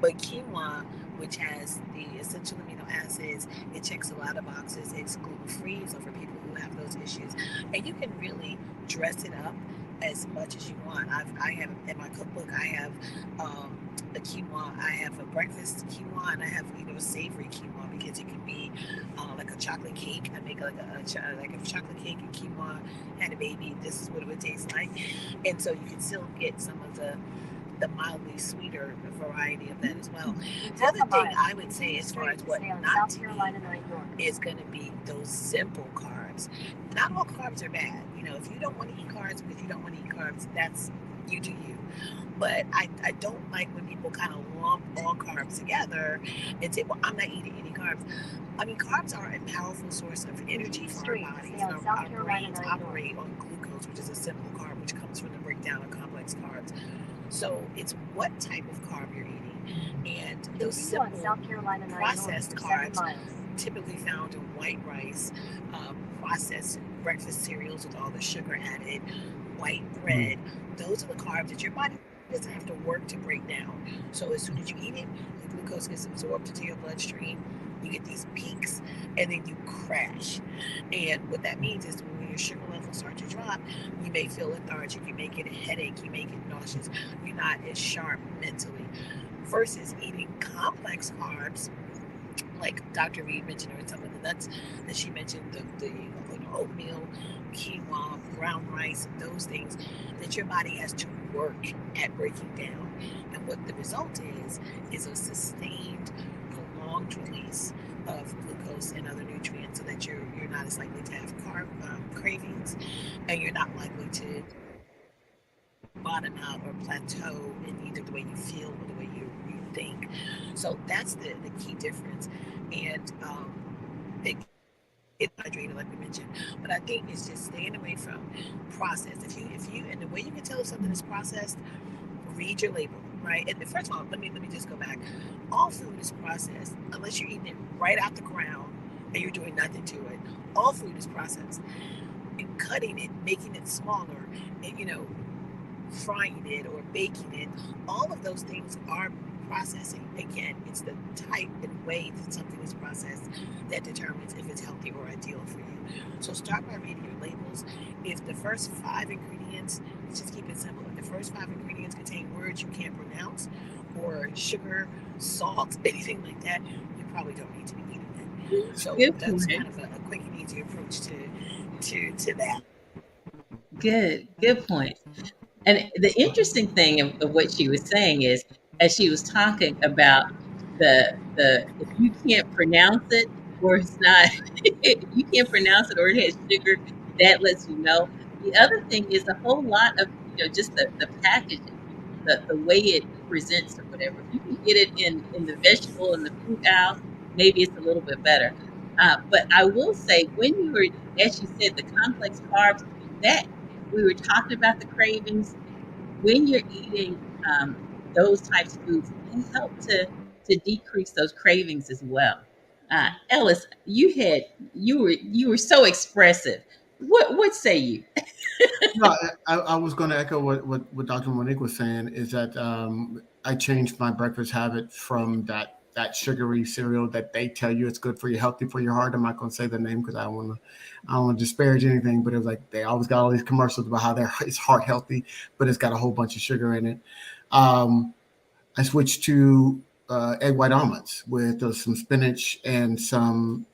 But quinoa, which has the essential amino acids, it checks a lot of boxes. It's gluten free, so for people who have those issues, and you can really dress it up as much as you want. I have in my cookbook. I have a quinoa. I have a breakfast quinoa, and I have a savory quinoa because it can be like a chocolate cake. I make like a chocolate cake and quinoa had a baby. This is what it would taste like, and so you can still get some of the mildly sweeter variety of that as well. The other thing I would say as far as what not to eat is going to be those simple carbs. Not all carbs are bad. If you don't want to eat carbs because you don't want to eat carbs, that's you do you. But I don't like when people kind of lump all carbs together and say, well, I'm not eating any carbs. I mean, carbs are a powerful source of energy for our bodies. Our brains operate on glucose, which is a simple carb, which comes from the breakdown of complex carbs. So it's what type of carb you're eating. And those simple processed carbs, typically found in white rice, processed breakfast cereals with all the sugar added, white bread, those are the carbs that your body doesn't have to work to break down. So as soon as you eat it, the glucose gets absorbed into your bloodstream. You get these peaks, and then you crash. And what that means is when your sugar levels start to drop, you may feel lethargic, you may get a headache, you may get nauseous, you're not as sharp mentally. Versus eating complex carbs, like Dr. Reed mentioned, or some of the nuts that she mentioned, the oatmeal, quinoa, brown rice, those things that your body has to work at breaking down. And what the result is a sustained, prolonged release of glucose and other nutrients, so that you're not as likely to have carb cravings, and you're not likely to bottom out or plateau in either the way you feel or the way you think. So that's the key difference. And it hydrated, like we mentioned, but I think it's just staying away from processed. If you and the way you can tell if something is processed, read your label, right? And first of all, let me just go back. All food is processed unless you're eating it right out the ground and you're doing nothing to it. All food is processed. And cutting it, making it smaller, and frying it or baking it, all of those things are processing. Again, it's the type and way that something is processed that determines if it's healthy or ideal for you. So start by reading your labels. If the first 5 ingredients, let's just keep it simple, if the first 5 ingredients contain words you can't pronounce, or sugar, salt, anything like that, you probably don't need to be eating it. So that's kind of a quick and easy approach to that. Good point. And the interesting thing of what she was saying is, as she was talking about the if you can't pronounce it, or it's not, if you can't pronounce it or it has sugar, that lets you know. The other thing is a whole lot of just the packaging, the way it presents or whatever. If you can get it in the vegetable and the fruit aisle, maybe it's a little bit better. But I will say, when you were, as you said, the complex carbs, that we were talking about the cravings, when you're eating those types of foods, they help to decrease those cravings as well. Ellis, you were so expressive. What say you? No, I was going to echo what Dr. Monique was saying, is that I changed my breakfast habit from that sugary cereal that they tell you it's good for you, healthy for your heart. I'm not going to say the name because I don't want to disparage anything, but it was like they always got all these commercials about how it's heart healthy, but it's got a whole bunch of sugar in it. I switched to egg white omelets with some spinach and some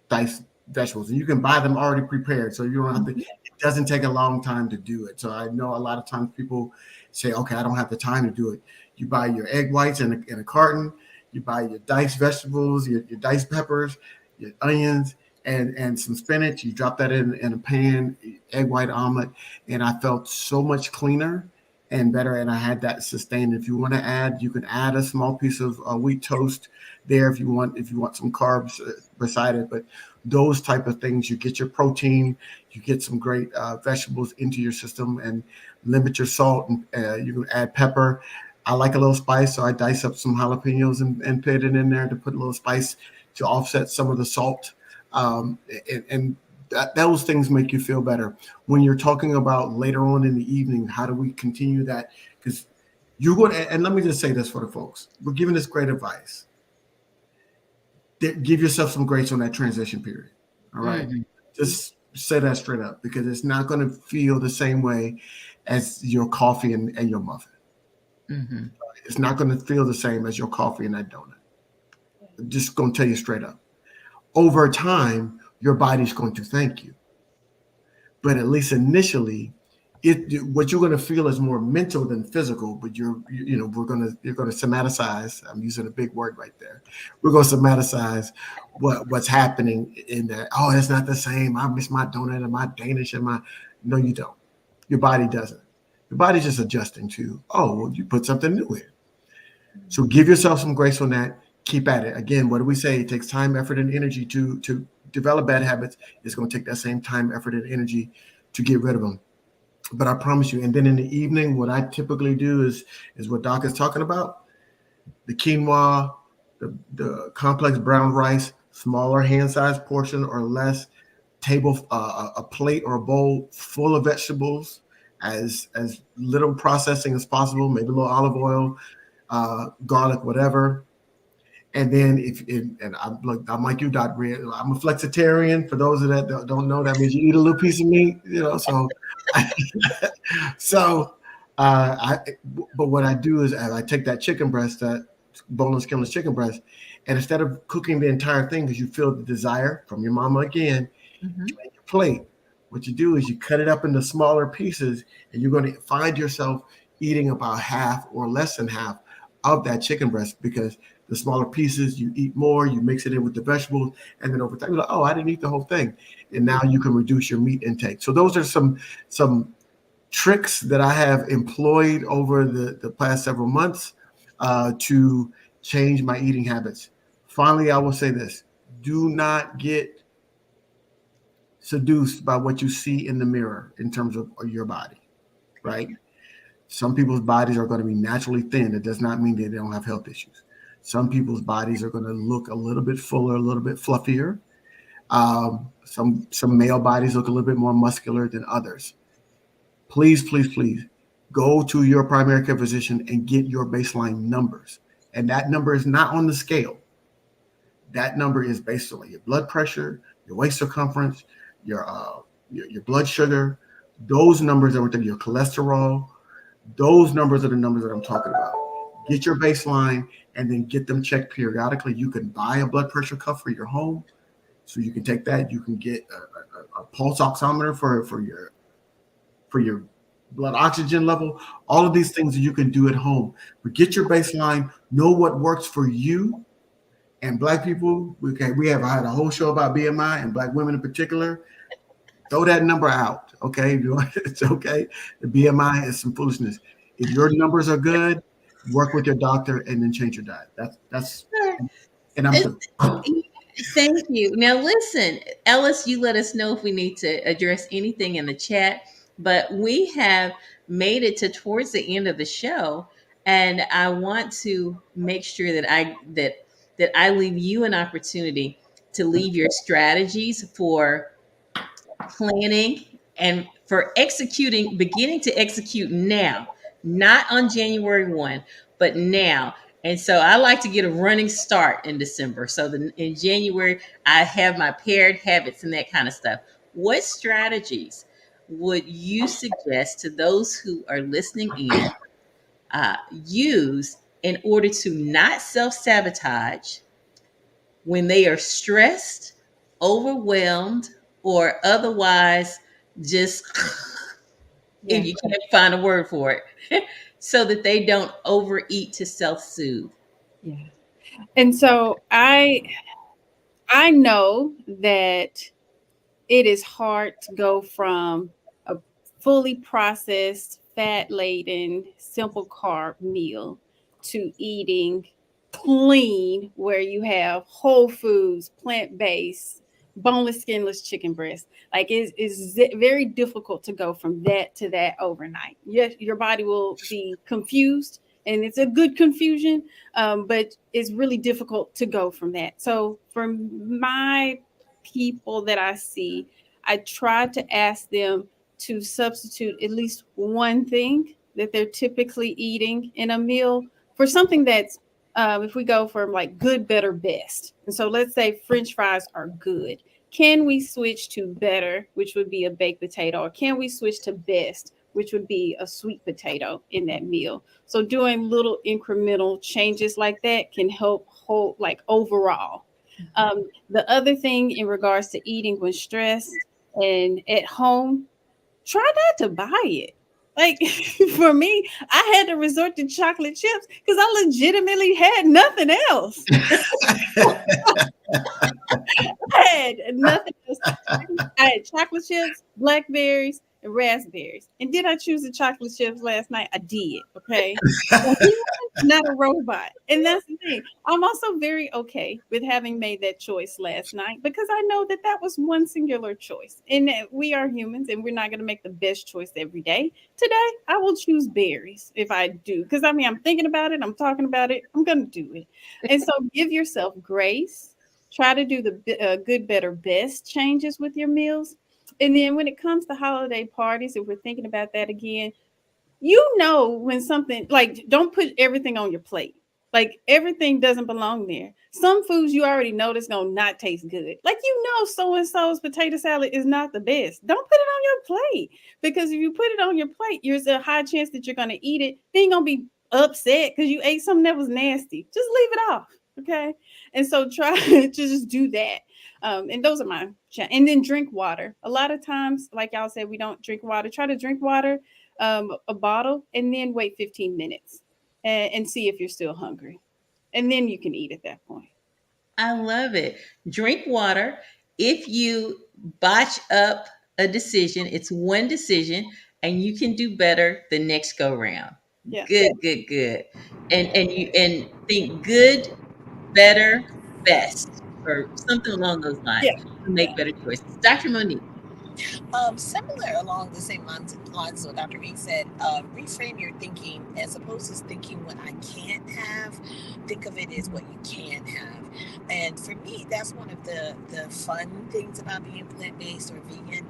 diced vegetables, and you can buy them already prepared, so you don't have to. Mhm. It doesn't take a long time to do it. So I know a lot of times people say, "Okay, I don't have the time to do it." You buy your egg whites in a carton. You buy your diced vegetables, your diced peppers, your onions, and some spinach. You drop that in a pan, egg white omelet, and I felt so much cleaner and better. And I had that sustained. If you want to add, you can add a small piece of wheat toast there if you want. If you want some carbs beside it, but those type of things, you get your protein, you get some great vegetables into your system, and limit your salt. And you can add pepper. I like a little spice, so I dice up some jalapenos and put it in there to put a little spice to offset some of the salt. And those things make you feel better. When you're talking about later on in the evening, how do we continue that? Because you're going to, and let me just say this for the folks, we're giving this great advice. Give yourself some grace on that transition period. All right. Mhm. Just say that straight up, because it's not going to feel the same way as your coffee and your muffin. Mhm. It's not going to feel the same as your coffee and that donut. I'm just going to tell you straight up. Over time, your body's going to thank you. But at least initially, what you're going to feel is more mental than physical. But you're going to somaticize. I'm using a big word right there. We're going to somaticize what's happening in there. Oh, it's not the same. I miss my donut and my Danish and my. No, you don't. Your body doesn't. Your body's just adjusting to. Oh, well, you put something new in. So give yourself some grace on that. Keep at it. Again, what do we say? It takes time, effort, and energy to develop bad habits. It's going to take that same time, effort, and energy to get rid of them. But I promise you. And then in the evening, what I typically do is what Doc is talking about: the quinoa, the complex brown rice, smaller hand-sized portion or less, table a plate or a bowl full of vegetables, as little processing as possible, maybe a little olive oil, garlic, whatever. And then and I'm like you, Dr. Red. I'm a flexitarian. For those of that don't know, that means you eat a little piece of meat, So, so, but what I do is I take that chicken breast, that boneless, skinless chicken breast, and instead of cooking the entire thing, because you feel the desire from your mama again, Mhm. to make your plate, what you do is you cut it up into smaller pieces, and you're going to find yourself eating about half or less than half of that chicken breast, because the smaller pieces you eat more, you mix it in with the vegetables, and then over time you're like, oh, I didn't eat the whole thing, and now you can reduce your meat intake. So those are some tricks that I have employed over the past several months to change my eating habits. Finally, I will say this: do not get seduced by what you see in the mirror in terms of your body, right? Some people's bodies are going to be naturally thin. It does not mean that they don't have health issues. Some people's bodies are going to look a little bit fuller, a little bit fluffier. Some male bodies look a little bit more muscular than others. Please, please, please go to your primary care physician and get your baseline numbers. And that number is not on the scale. That number is based on your blood pressure, your waist circumference, your blood sugar. Those numbers are within your cholesterol. Those numbers are the numbers that I'm talking about. Get your baseline and then get them checked periodically. You can buy a blood pressure cuff for your home, so you can take that. You can get a pulse oximeter for your blood oxygen level. All of these things you can do at home. But get your baseline. Know what works for you. And black people, we have had a whole show about BMI and black women in particular. Throw that number out, okay? If you want, it's okay. The BMI is some foolishness. If your numbers are good, work with your doctor and then change your diet. That's and I'm through. Thank you. Now, listen, Ellis, you let us know if we need to address anything in the chat, but we have made it to towards the end of the show, and I want to make sure that I leave you an opportunity to leave your strategies for planning and for executing, beginning to execute now, not on January 1, but now. And so I like to get a running start in December. So in January, I have my paired habits and that kind of stuff. What strategies would you suggest to those who are listening in use in order to not self sabotage when they are stressed, overwhelmed or otherwise just Yeah. if you can't find a word for it, so that they don't overeat to self-soothe. Yeah. And so I know that it is hard to go from a fully processed, fat laden, simple carb meal to eating clean, where you have whole foods, plant based, boneless, skinless chicken breast. Like it's very difficult to go from that to that overnight. Yes, your body will be confused, and it's a good confusion, but it's really difficult to go from that. So for my people that I see, I try to ask them to substitute at least one thing that they're typically eating in a meal for something that's, if we go from like good, better, best. And so let's say French fries are good. Can we switch to better, which would be a baked potato, or can we switch to best, which would be a sweet potato in that meal? So doing little incremental changes like that can help hold like overall. The other thing in regards to eating when stressed and at home, try not to buy it. Like for me, I had to resort to chocolate chips because I legitimately had nothing else. I had nothing else. I had chocolate chips, blackberries, and raspberries. And did I choose the chocolate chips last night? I did. Okay. A human, not a robot. And that's the thing. I'm also very okay with having made that choice last night because I know that that was one singular choice. And that we are humans and we're not going to make the best choice every day. Today, I will choose berries if I do. Because I mean, I'm thinking about it, I'm talking about it, I'm going to do it. And so give yourself grace. Try to do the good, better, best changes with your meals. And then when it comes to holiday parties, if we're thinking about that again, you know when something like don't put everything on your plate. Like everything doesn't belong there. Some foods you already know that's gonna not taste good. Like you know so and so's potato salad is not the best. Don't put it on your plate because if you put it on your plate, there's a high chance that you're gonna eat it. Then you're gonna be upset because you ate something that was nasty. Just leave it off. Okay. And so try to just do that. And those are my and then drink water. A lot of times, like y'all said, we don't drink water. Try to drink water, a bottle, and then wait 15 minutes and see if you're still hungry. And then you can eat at that point. I love it. Drink water. If you botch up a decision, it's one decision and you can do better the next go round. Yeah. Good, good, good. And think good, better, best, or something along those lines Yeah. to make better choices. Dr. Monique. Similar along the same lines what Dr. Reed said, reframe your thinking as opposed to thinking what I can't have, think of it as what you can have. And for me, that's one of the fun things about being plant-based or vegan,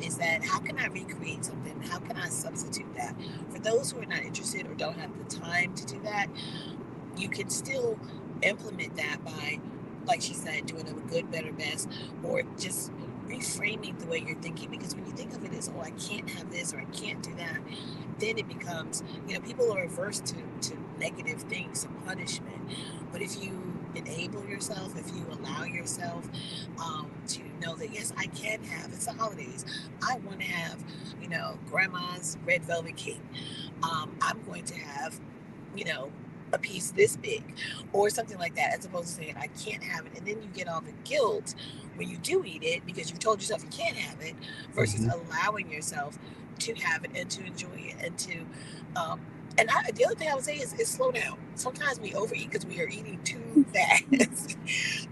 is that how can I recreate something? How can I substitute that? For those who are not interested or don't have the time to do that, you can still implement that by, like she said, doing a good, better, best, or just reframing the way you're thinking. Because when you think of it as, oh, I can't have this or I can't do that, then it becomes, people are averse to negative things, to punishment. But if you enable yourself, if you allow yourself to know that, yes, I can have, it's the holidays, I want to have, grandma's red velvet cake. I'm going to have, you know, a piece this big or something like that, as opposed to saying I can't have it, and then you get all the guilt when you do eat it because you told yourself you can't have it, versus Mhm. allowing yourself to have it and to enjoy it and to the other thing I would say is slow down. Sometimes we overeat because we are eating too fast.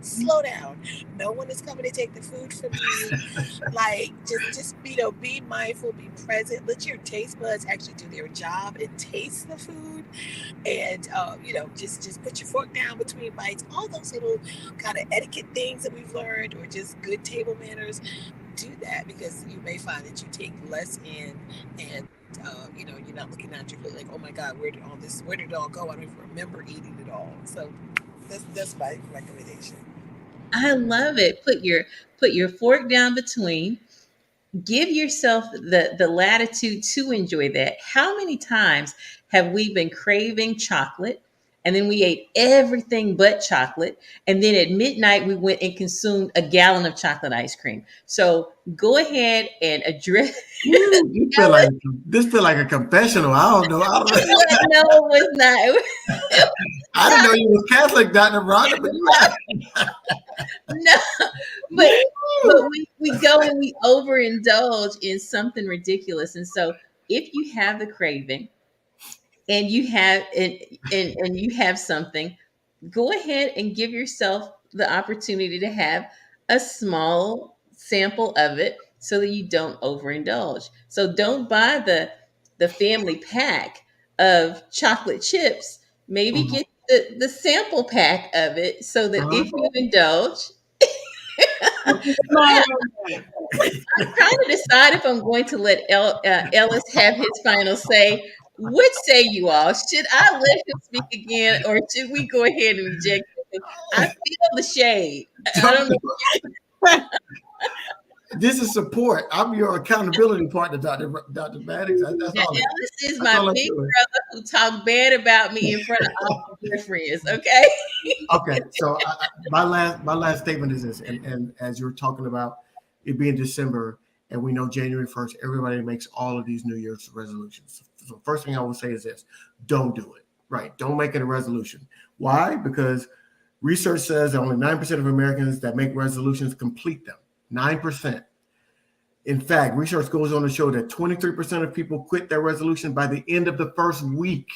Slow down. No one is coming to take the food from you. Like just be mindful, be present. Let your taste buds actually do their job and taste the food, and just put your fork down between bites. All those little kind of etiquette things that we've learned, or just good table manners, do that, because you may find that you take less in, and you're not looking at your plate like, oh my god, where did it all go? I don't even remember eating it all. So that's my recommendation. I love it. Put your fork down between. Give yourself the latitude to enjoy that. How many times have we been craving chocolate and then we ate everything but chocolate. And then at midnight, we went and consumed a gallon of chocolate ice cream. So go ahead and address. Woo, you feel like this feel like a confessional. I don't know. I don't know. No, it was not. It was I didn't know you was Catholic, Dr. Rhonda, but you are. no, but we go and we overindulge in something ridiculous. And so if you have the craving and you have and you have something, go ahead and give yourself the opportunity to have a small sample of it so that you don't overindulge. So don't buy the family pack of chocolate chips. Maybe Mhm. get the sample pack of it so that Uh-huh. if you indulge, Small. I'm trying to decide if I'm going to let Ellis have his final say. What say you all? Should I let him speak again, or should we go ahead and reject him? I feel the shade. I don't know. This is support. I'm your accountability partner, Dr. Maddox. That's Now, all. Ellis is That's my all I'm big doing. brother who talked bad about me in front of all my friends. Okay. Okay, so my last statement is this, and as you're talking about it being December, and we know January 1st, everybody makes all of these New Year's resolutions. So first thing I will say is this: don't do it. Right? Don't make it a resolution. Why? Because research says that only 9% of Americans that make resolutions complete them. 9%. In fact, research goes on to show that 23% of people quit their resolution by the end of the first week,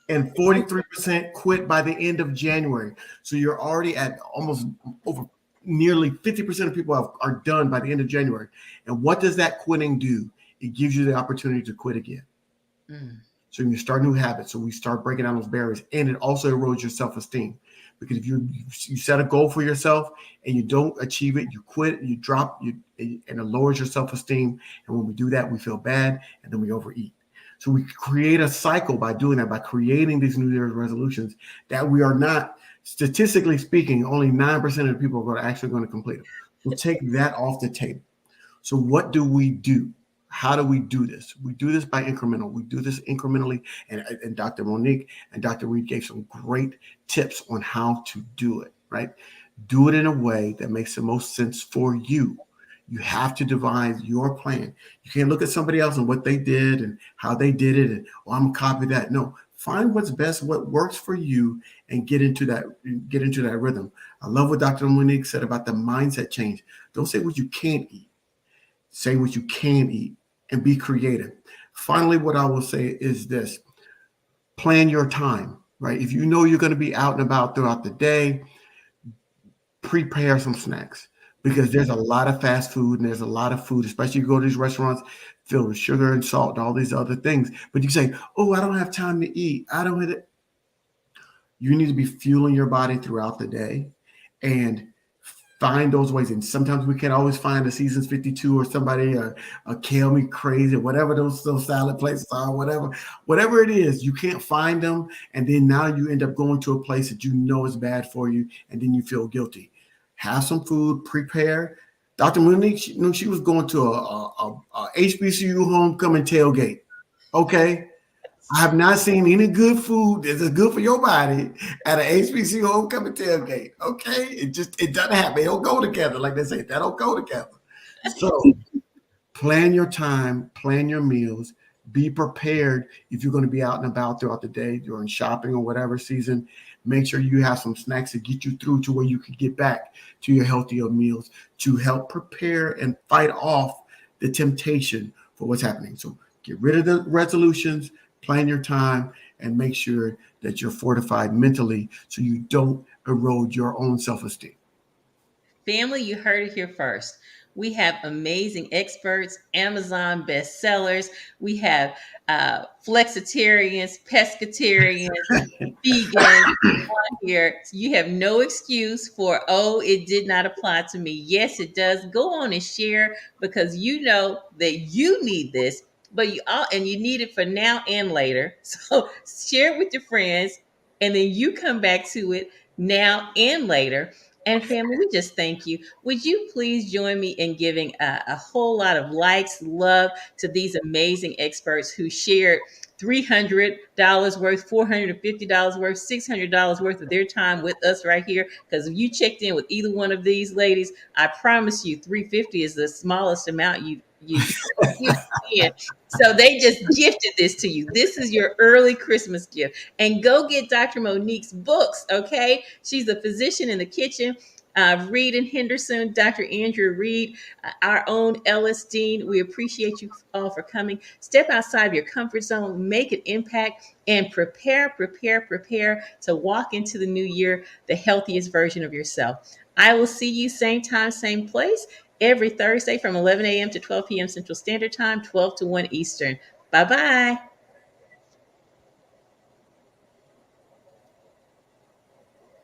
and 43% quit by the end of January. So you're already at almost over nearly 50% of people are done by the end of January. And what does that quitting do? It gives you the opportunity to quit again. Mm. So you start new habits. So we start breaking down those barriers, and it also erodes your self-esteem, because if you set a goal for yourself and you don't achieve it, you quit, you drop, and it lowers your self-esteem. And when we do that, we feel bad, and then we overeat. So we create a cycle by doing that, by creating these New Year's resolutions that we are not, statistically speaking, only 9% of the people are actually going to complete them. We'll take that off the table. So what do we do? How do we do this? We do this by incremental. We do this incrementally. And Dr. Monique and Dr. Reed gave some great tips on how to do it, right? Do it in a way that makes the most sense for you. You have to devise your plan. You can't look at somebody else and what they did and how they did it, and I'm gonna copy that. No, find what's best, what works for you, and get into that rhythm. I love what Dr. Monique said about the mindset change. Don't say what you can't eat. Say what you can eat and be creative. Finally, what I will say is this: plan your time, right? If you know you're going to be out and about throughout the day, prepare some snacks, because there's a lot of fast food and there's a lot of food, especially you go to these restaurants filled with sugar and salt and all these other things. But you say, oh, I don't have time to eat. I don't have it. You need to be fueling your body throughout the day and find those ways. And sometimes we can't always find a Seasons 52 or somebody, a Kale Me Crazy, whatever those salad places are, whatever it is, you can't find them. And then now you end up going to a place that you know is bad for you, and then you feel guilty. Have some food, prepare. Dr. Monique, she was going to a HBCU homecoming tailgate. Okay. I have not seen any good food that's good for your body at an HBCU homecoming tailgate. Okay, it doesn't happen. It don't go together, like they say. That don't go together. So plan your time, plan your meals, be prepared if you're going to be out and about throughout the day during shopping or whatever season. Make sure you have some snacks to get you through to where you can get back to your healthier meals to help prepare and fight off the temptation for what's happening. So get rid of the resolutions, plan your time, and make sure that you're fortified mentally so you don't erode your own self-esteem. Family, you heard it here first. We have amazing experts, Amazon bestsellers. We have flexitarians, pescatarians, vegans on here. So you have no excuse for, oh, it did not apply to me. Yes, it does. Go on and share, because you know that you need this, but you need it for now and later. So share it with your friends, and then you come back to it now and later. And family, we just thank you. Would you please join me in giving a whole lot of likes, love to these amazing experts who shared $300 worth, $450 worth, $600 worth of their time with us right here? Because if you checked in with either one of these ladies, I promise you, 350 is the smallest amount you can. So they just gifted this to you. This is your early Christmas gift. And go get Dr. Monique's books, okay? She's a physician in the kitchen. Reed and Henderson, Dr. Andrew Reed, our own Ellis Dean. We appreciate you all for coming. Step outside of your comfort zone, make an impact, and prepare to walk into the new year the healthiest version of yourself. I will see you same time, same place every Thursday from 11 a.m. to 12 p.m. Central Standard Time, 12 to 1 Eastern. Bye bye.